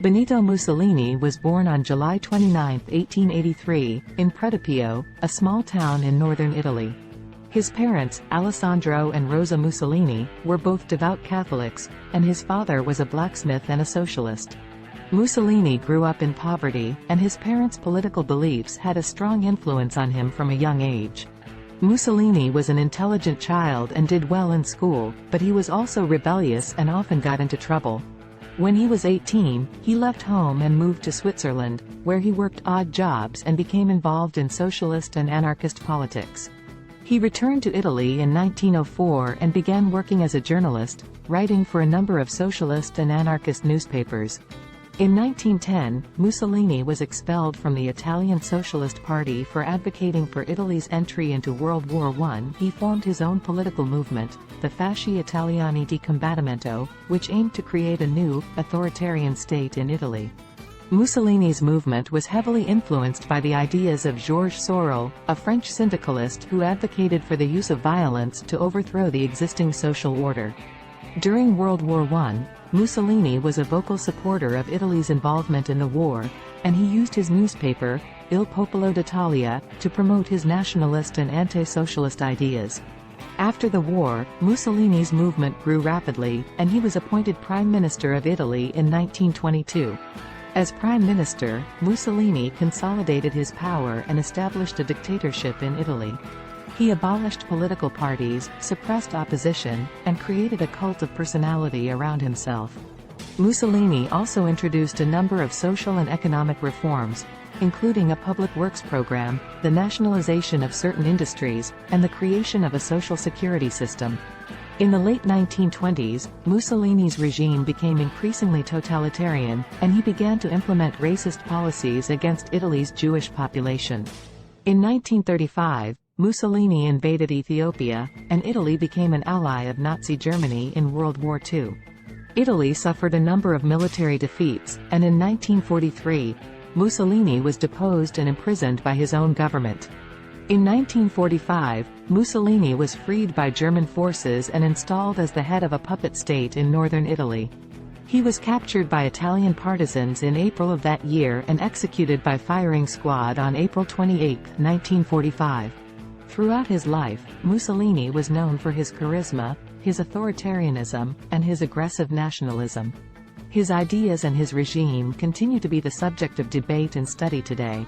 Benito Mussolini was born on July 29, 1883, in Predapio, a small town in northern Italy. His parents, Alessandro and Rosa Mussolini, were both devout Catholics, and his father was a blacksmith and a socialist. Mussolini grew up in poverty, and his parents' political beliefs had a strong influence on him from a young age. Mussolini was an intelligent child and did well in school, but he was also rebellious and often got into trouble. When he was 18, he left home and moved to Switzerland, where he worked odd jobs and became involved in socialist and anarchist politics. He returned to Italy in 1904 and began working as a journalist, writing for a number of socialist and anarchist newspapers. In 1910, Mussolini was expelled from the Italian Socialist Party for advocating for Italy's entry into World War I. He formed his own political movement, the Fasci Italiani di Combattimento, which aimed to create a new, authoritarian state in Italy. Mussolini's movement was heavily influenced by the ideas of Georges Sorel, a French syndicalist who advocated for the use of violence to overthrow the existing social order. During World War I, Mussolini was a vocal supporter of Italy's involvement in the war, and he used his newspaper, Il Popolo d'Italia, to promote his nationalist and anti-socialist ideas. After the war, Mussolini's movement grew rapidly, and he was appointed Prime Minister of Italy in 1922. As Prime Minister, Mussolini consolidated his power and established a dictatorship in Italy. He abolished political parties, suppressed opposition, and created a cult of personality around himself. Mussolini also introduced a number of social and economic reforms, including a public works program, the nationalization of certain industries, and the creation of a social security system. In the late 1920s, Mussolini's regime became increasingly totalitarian, and he began to implement racist policies against Italy's Jewish population. In 1935, Mussolini invaded Ethiopia, and Italy became an ally of Nazi Germany in World War II. Italy suffered a number of military defeats, and in 1943, Mussolini was deposed and imprisoned by his own government. In 1945, Mussolini was freed by German forces and installed as the head of a puppet state in northern Italy. He was captured by Italian partisans in April of that year and executed by firing squad on April 28, 1945. Throughout his life, Mussolini was known for his charisma, his authoritarianism, and his aggressive nationalism. His ideas and his regime continue to be the subject of debate and study today.